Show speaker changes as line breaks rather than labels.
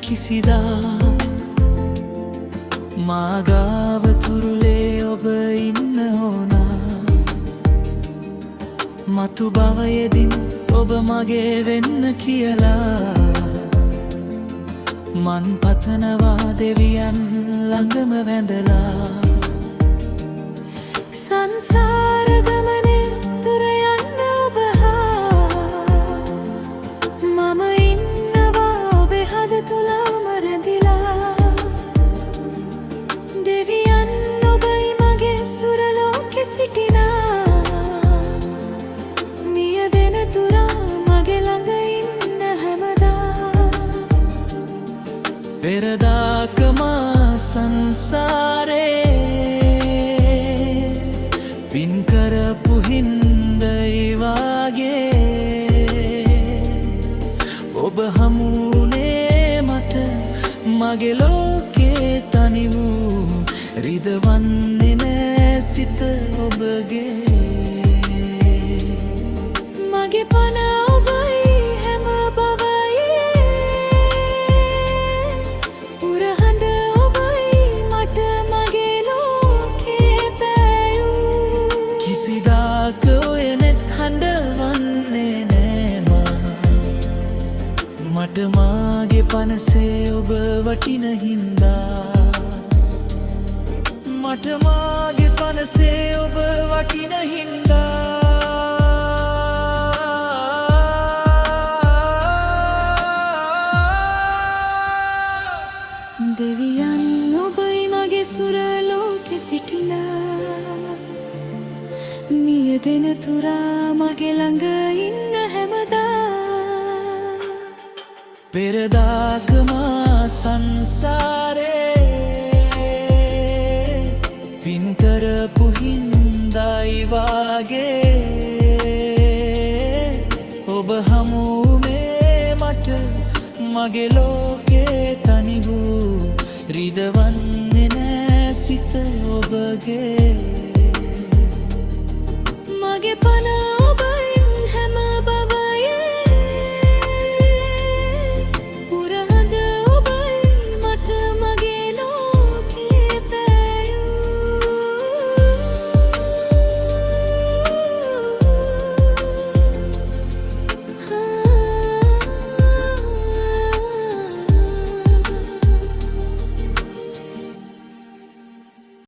කිසිදා මාගාව තුරුලේ ඔබ ඉන්න ඕනා මතු භවයේදී ඔබ මගේ වෙන්න කියලා මන් පතනවා දෙවියන් ළඟම වැඳලා සංසාර ගමනේ දුර යන්න ඔබ හා මම ඉන්නවා ඔබේ හද තුලම රැඳිලා දෙවියන් ඔබයි මගේ සුර ලෝකෙ සිටිනා මිය වෙන තුරා මගේ ළඟ ඉන්න හැමදා පෙරදාකම සංසාරේ පින් කරපු හින්දයි වාගේ ඔබ හමුුනේ මට මගේ ලෝකේ තනි වූ රිදවන්නේ නෑ සිත ඔබගේ මගේ පන ඔබයි හැම බවයි උරහඬ ඔබයි මට මගේ ලෝකේ පෑයූ කිසිදාක ඔය නෙත් හඬවන්නේ නෑ මට මාගේ පනසේ ඔබ වටින හින්දා මට මාගේ පනසේ ඔබ වටින හින්දා දෙවියන් ඔබයි මගේ සුර ලෝකෙ සිටිනා මිය දෙන තුරා මගේ ළඟ ඉන්න හැමදා පෙරදාකම සංසාරේ පින් කරපු හින්දයි වාගේ ඔබ හමුුනේ මට මගේ ලෝකේ තනි වූ රිදවන්නේ නෑ සිත ඔබගේ මගේ පන